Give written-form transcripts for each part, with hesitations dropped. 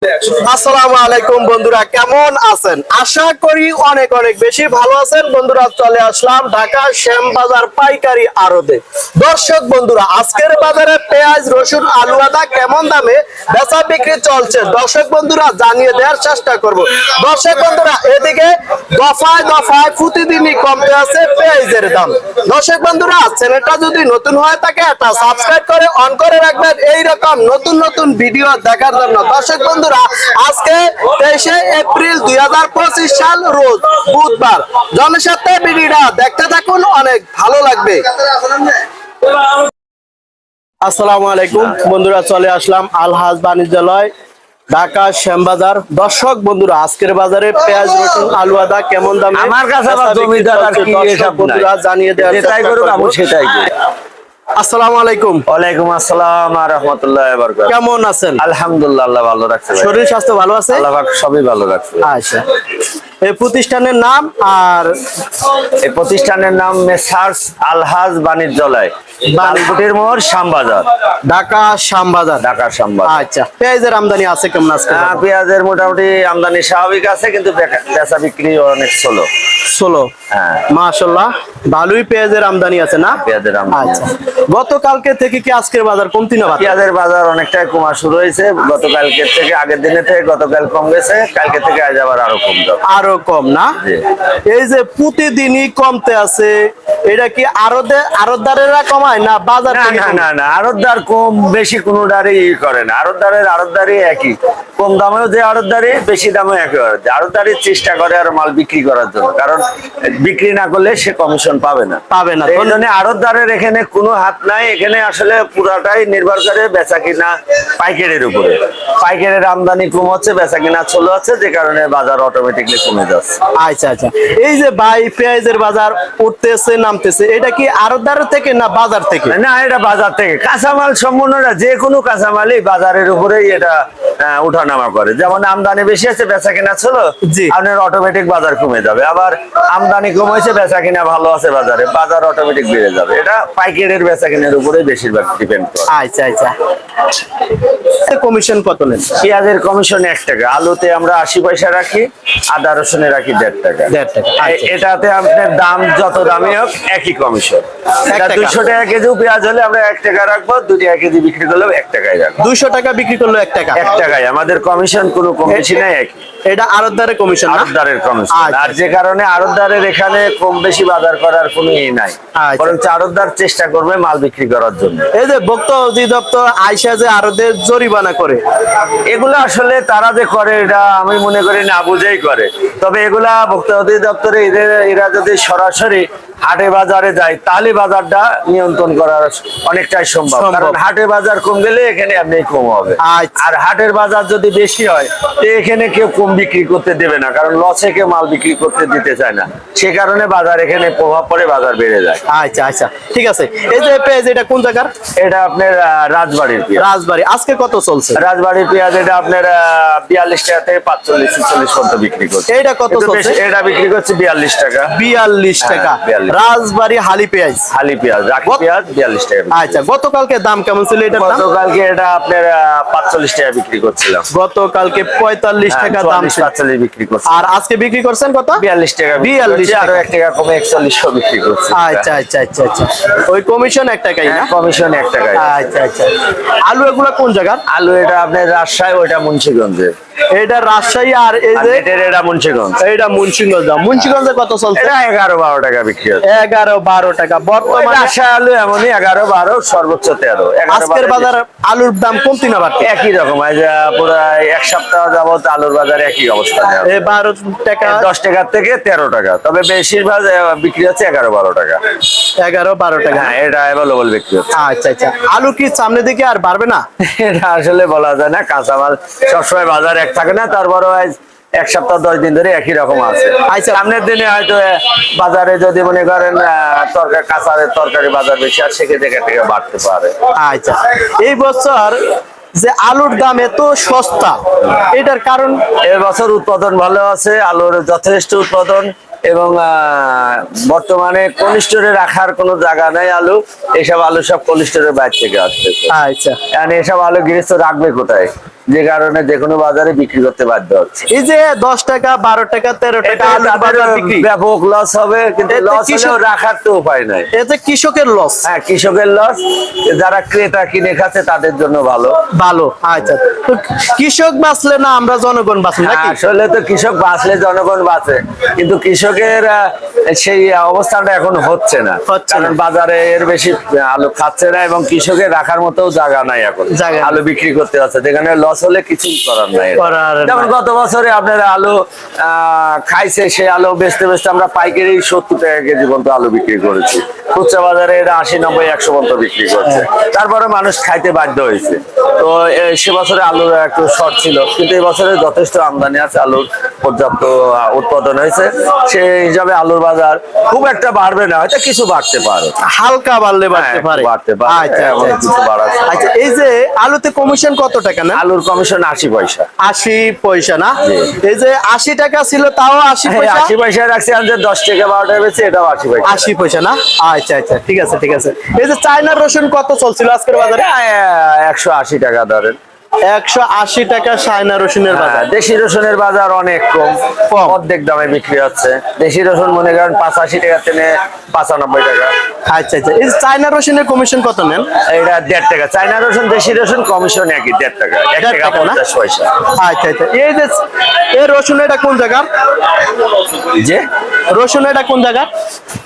আসসালামু আলাইকুম বন্ধুরা, কেমন আছেন? আশা করি অনেক অনেক বেশি ভালো আছেন। বন্ধুরা, চলে আসলাম ঢাকা শ্যামবাজার পাইকারি আড়তে। দর্শক বন্ধুরা, আজকের বাজারে পেঁয়াজ, রসুন, আলু, আদা কেমন দামে বেচা বিক্রি চলছে দর্শক বন্ধুরা জানিয়ে দেওয়ার চেষ্টা করব। দর্শক বন্ধুরা, এদিকে দফায় দফায় প্রতিদিনই কমতে আছে পেঁয়াজের দাম। দর্শক বন্ধুরা, চ্যানেলটা যদি নতুন হয়ে থাকে একটা সাবস্ক্রাইব করে অন করে রাখবেন এইরকম নতুন নতুন ভিডিও দেখার জন্য। দর্শক বন্ধুরা, আজকে 23 এপ্রিল 2025 সাল, রোজ বুধবার। জনসাথে ভিডিওটা দেখতে থাকুন, অনেক ভালো লাগবে। আসসালামু আলাইকুম বন্ধুরা, চলে আসলাম আলহাজ বাণিজ্যালয় ঢাকা শ্যামবাজার। দর্শক বন্ধুরা, আজকের বাজারে পেঁয়াজ, রসুন, আলু, আদা কেমন দামে আমার কাছে বন্ধুরা জানিয়ে দেওয়ার চেষ্টা করব। আসসালামু আলাইকুম। ওয়ালাইকুম আসসালাম ওয়া রাহমাতুল্লাহি ওয়া বারাকাতুহু। কেমন আছেন? আলহামদুলিল্লাহ, আল্লাহ ভালো রাখছে। শরীর স্বাস্থ্য ভালো আছে? আল্লাহ পাক সবই ভালো রাখছে। আচ্ছা, এই প্রতিষ্ঠানের নাম আর এই প্রতিষ্ঠানের নাম মেসার্স আলহাজ বাণিজ্যালয়, বালকুটির মোড়, শ্যামবাজার, ঢাকা শ্যামবাজার। ঢাকা শ্যামবাজার। আচ্ছা, পেঁয়াজের আমদানি আছে কেমন আজকে? পেঁয়াজের মোটামুটি আমদানি স্বাভাবিক আছে, কিন্তু বেচা বিক্রি অনেক স্লো। হ্যাঁ, মাশাআল্লাহ, ভালোই পেঁয়াজের আমদানি আছে না? পেঁয়াজের আমদানি। আচ্ছা, গতকালকে থেকে কি আজকের বাজার কমতি না? পেঁয়াজের বাজার অনেকটাই কমা শুরু হয়েছে। গতকালকে থেকে, আগের দিনে থেকে গতকাল কম গেছে, কালকে থেকে আজ আবার আরো কম যাবে। আরো কম না? এই যে প্রতিদিনই কমতে আছে, এটা কি আড়তদারেরা কমায় না বাজার? না, আড়তদার কম বেশি কোনোটারই করে না। আড়তদারি একই, কম দামেও যে আড়তদারি, বেশি দামেও একই আড়তদারি চেষ্টা করে আর মাল বিক্রি করার জন্য, কারণ বিক্রি না করলে সে কমিশন পাবে না। এই জন্য আড়তদারের এখানে কোনো হাত নাই। এখানে আসলে পুরাটাই নির্ভর করে বেচা কিনা পাইকারের উপরে। পাইকারের আমদানি কম হচ্ছে, বেচা কিনা চলে হচ্ছে, যে কারণে বাজার অটোমেটিকলি কমে যাচ্ছে। আচ্ছা আচ্ছা, এই যে ভাই পেঁয়াজের বাজার উঠতেছে নামতেছে, এটা কি আড়তদার থেকে না বাজার থেকে? না, এটা বাজার থেকে। কাঁচামাল সম্পূর্ণটা, যে কোনো কাঁচামালই বাজারের উপরেই এটা উঠানামা করে। যেমন আমদানি বেশি আছে, বেচা কিনা ছিল, আপনার অটোমেটিক বাজার কমে যাবে। আবার আমদানি কম হয়েছে, বেচা কিনা ভালো আছে, বাজার অটোমেটিক বেড়ে যাবে। এটা পাইকারের বেচা কিনার উপরে বেশিরভাগ ডিপেন্ড করে। আচ্ছা আচ্ছা, কমিশন কত নেন? পেঁয়াজের কমিশন 1 টাকা, আলুতে আমরা 80 পয়সা রাখি, আদা রসুনে রাখি 1.5 টাকা। এটাতে আপনার দাম যত দামি হোক একই কমিশন। 200 টাকা কেজি পেঁয়াজ হলে আমরা 1 টাকা রাখবো, 2 টাকা কেজি বিক্রি করলেও 1 টাকাই রাখবো। 200 টাকা বিক্রি করলো 1 টাকা, 1 টাকায় আমাদের কমিশন, কোনো কম বেশি নাই, একই। এটা আড়তদারের কমিশন, আড়তদারের কমিশন। আর যে কারণে আড়তদারের এখানে কম বেশি বাজার করার কোনো ই নাই, বরং আড়তদার চেষ্টা করবে মাল বিক্রি করার জন্য। এই যে ভোক্তা অধিদপ্তর আইসা যে আড়তদের জরিমানা করে, এগুলো আসলে তারা যে করে, এটা আমি মনে করি না বুঝেই করে। তবে এগুলা ভোক্তা অধিদপ্তরে এরা যদি সরাসরি হাটে বাজারে যায়, তাহলে বাজারটা নিয়ন্ত্রণ করা অনেকটাই সম্ভব। কারণ হাটে বাজার কম গেলে এখানে এমনি কম হবে। আর হাটের বাজার যদি বেশি হয়, তো এখানে কেউ কম বিক্রি করতে দেবে না, কারণ লসে কেউ মাল বিক্রি করতে দিতে চায় না। সে কারণে বাজার এখানে প্রভাব পড়ে, বাজার বেড়ে যায়। আচ্ছা আচ্ছা, ঠিক আছে। এই যে পেঁয়াজ, এটা কোন জায়গার? এটা আপনার রাজবাড়ির পেঁয়াজ। রাজবাড়ি। আজকে কত চলছে রাজবাড়ির পেঁয়াজ? এটা আপনার 42 টাকা থেকে 45-46 পর্যন্ত বিক্রি করছে। এটা কত চলছে? এটা বিক্রি করছে 42 টাকা। 42 টাকা রাজবাড়ি হালি পেঁয়াজ। হালি পেঁয়াজ, রাখি পেঁয়াজ 42 টাকা। আচ্ছা, গতকালকে দাম কেমন ছিল এটা? গতকালকে এটা আপনার 45 টাকা বিক্রি করছিলাম। গতকালকে 45 টাকা দাম, 45 বিক্রি করছে। আর আজকে বিক্রি করছেন কত? 42 টাকা। 42, আরো 1 টাকা কমে 4100 বিক্রি করছে। আচ্ছা আচ্ছা আচ্ছা আচ্ছা, ওই কমিশন 1 টাকাই না? কমিশন 1 টাকাই। আচ্ছা আচ্ছা, আলু এগুলা কোন জায়গার? আলু এটা আপনার রাজশাহী, ওইটা মুন্সিগঞ্জে। এটা রাজশাহী, আর এই যে এটা মুন্সিগঞ্জ। এটা মুন্সিগঞ্জ। মুন্সিগঞ্জে কত চলছে? এটা 11-12 টাকা বিক্রি হচ্ছে। 11-12 টাকা বর্তমানে। রাজশাহী আলু এমনই 11-12, সর্বোচ্চ 13। আজকের বাজার আলুর দাম কমতি না বাড়তি? একই রকম। পুরো এক সপ্তাহ যাবত আলুর বাজার একই অবস্থা। 12 টাকা, 10 টাকা থেকে 13 টাকা। তবে বেশিরভাগ বিক্রি হচ্ছে 11-12 টাকা। 11-12 টাকা, হ্যাঁ, এটা অ্যাভেলেবল বিক্রি হচ্ছে। আচ্ছা আচ্ছা, আলু কি সামনের দিকে আর বাড়বে না? এটা আসলে বলা যায় না, কাঁচামাল সবসময় বাজার এক থাকে না। তারপরও 1 সপ্তাহ 10 দিন ধরে একই রকম আছে। সামনের দিনে হয়তো বাজারে যদি মনে করেন তরকারি বাজার বেশি, আর সেক্ষেত্রে থেকে বাড়তে পারে। আচ্ছা, এই বছর যে আলুর দাম এত সস্তা, এটার কারণ? এবছর উৎপাদন ভালো আছে, আলুর যথেষ্ট উৎপাদন, এবং বর্তমানে কোল্ড স্টোরে রাখার কোনো জায়গা নাই আলু। এইসব আলু সব কোল্ড স্টোরের বাইরে থেকে আসছে। আচ্ছা, এসব আলু গৃহস্থ রাখবে কোথায়? যে কারণে যে কোনো বাজারে বিক্রি করতে বাধ্য হচ্ছে। এই যে 10 টাকা 12 টাকা 13 টাকা এটা আলুর বাজার বিক্রি, ব্যাপক লস হবে, কিন্তু এতে লস কৃষক- হলেও রাখার তো উপায় নাই। এতে কৃষকের লস। হ্যাঁ, কৃষকের লস, যারা ক্রেতা কিনে খাচ্ছে তাদের জন্য ভালো। ভালো, আচ্ছা। তো কৃষক বাঁচলে না আমরা জনগণ বাঁচি নাকি? আসলে তো কৃষক বাঁচলে জনগণ বাঁচে, কিন্তু কৃষকের সেই অবস্থাটা এখন হচ্ছে না, হচ্ছে না। কারণ বাজারে এর বেশি আলু খাচ্ছে না এবং কৃষকের রাখার মতো জায়গা নাই এখন, জায়গা নেই। আলু বিক্রি করতে হচ্ছে, যেখানে লস হলে কিছুই করার নাই। করার যেমন নাই। গত বছরে আপনার আলু খাইছে, সেই আলু বেচতে বেচতে আমরা পাইকারি 70 টাকা কেজি পর্যন্ত আলু বিক্রি করেছি, খুচরা বাজারে এটা 80, 90, 100 পর্যন্ত বিক্রি করছে। তারপরে মানুষ খাইতে বাধ্য হয়েছে। তো সে বছরে আলুর একটু শর্ট ছিল, কিন্তু এই বছরে যথেষ্ট আমদানি আছে, আলুর পর্যাপ্ত উৎপাদন হয়েছে। সেই হিসাবে আলুর বাজার খুব একটা বাড়বে না, হয়তো কিছু বাড়তে পারে, হালকা বাড়লে বাড়তে হ্যাঁ, পারে। বাড়তে পারে, আচ্ছা, এমন আচ্ছা, কিছু বাড়ার সম্ভাবনা। আচ্ছা। এই যে আলুতে কমিশন কত টাকা না? আলুর কমিশন 80 পয়সা। 80 পয়সা না? জি। এই যে 80 টাকা ছিল তাও 80 পয়সা। 80 পয়সা রাখছি, আমি 10 টাকা 12 টাকা বেচি, এটাও 80 পয়সা। 80 পয়সা না? আচ্ছা আচ্ছা, ঠিক আছে ঠিক আছে। এই যে চায়নার রসুন কত চলছিল আজকের বাজারে? 180 টাকা ধরেন। 180 টাকা চায়না রসুনের হ্যাঁ, বাজার। দেশি রসুনের বাজার অনেক কম, কম। অর্ধেক দামে বিক্রি হচ্ছে। দেশি রসুন মনে করেন 85 টাকা থেকে 95 টাকা। আচ্ছা আচ্ছা। এই যে চায়না রসুনের কমিশন কত নেন? এটা 1.5 টাকা। চায়না রসুন দেশি রসুন কমিশন একই, 1.5 টাকা, 1 1.5 টাকা টাকা না? 50 পয়সা। আচ্ছা আচ্ছা। এই যে এই রসুন এটা কোন জায়গার? যে রসুন এটা কোন জায়গার?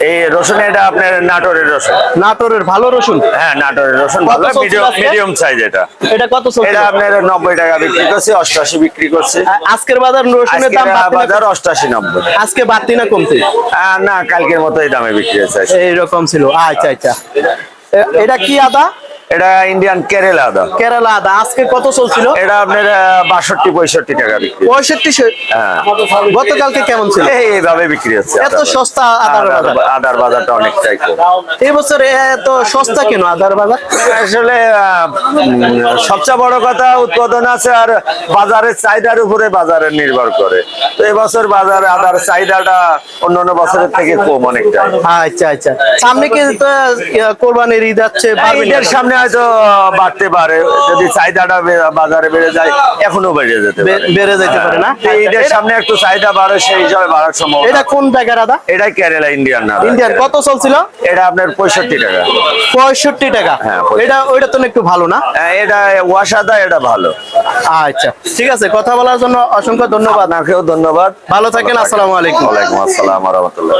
এই রসুন এটা আপনার নাটোরের রসুন। নাটোরের ভালো রসুন। হ্যাঁ, নাটোরের রসুন কত ভালো, চলছিল আজকে? Medium size. এটা এটা কত চলছে? এটা আপনার 90 টাকা বিক্রি করছে, 88 বিক্রি করছে। আজকের বাজার রসুনের আজকের দাম বাড়তি না বাজার 88, 90। আজকে বাড়তি না কমতি? না, কালকের মতো এই দামে বিক্রি হচ্ছে। এইরকম ছিল। আচ্ছা আচ্ছা। এটা কি আদা? এটা ইন্ডিয়ান কেরালা আদা। কেরালা আদা আজকে কত চলছিল? এটা আপনার 62-65 টাকা বিক্রি। 65। হ্যাঁ। গতকালকে কেমন ছিল? এইভাবে বিক্রি হচ্ছে। এত সস্তা আদার বাজার? আদার বাজারটা অনেকটাই কম। এই বছর এত সস্তা কেন আদার বাজার? আসলে সবচেয়ে বড় কথা উৎপাদন আছে, আর বাজারের চাহিদার উপরে বাজারে নির্ভর করে। তো এবছর বাজারে আদার চাহিদাটা অন্যান্য বছরের থেকে কম অনেকটা। আচ্ছা আচ্ছা। সামনে কি তো কোরবানির ঈদ আছে, ঈদের সামনে হয়তো বাড়তে পারে, যদি চাহিদাটা বাজারে বেড়ে যায়, এখনো বেড়ে যেতে পারে। বেড়ে যেতে পারে না? তো ঈদের সামনে একটু চাহিদা বাড়ে, সেই হিসাবে বাড়ার সম্ভব। এটা কোন জায়গার আদা? এটাই কেরালা ইন্ডিয়ান না? ইন্ডিয়ান কত চলছিল? এটা আপনার 65 টাকা। 65 টাকা। হ্যাঁ, 65 এটা ওইটা তো একটু ভালো না? এটা ওয়াশ আদা, এটা ভালো। আচ্ছা ঠিক আছে, কথা বলার জন্য অসংখ্য ধন্যবাদ। আপনাকেও ধন্যবাদ। ভালো থাকেন। আসসালামু আলাইকুম। ওয়ালাইকুম আসসালাম ওয়া রাহমাতুল্লাহ।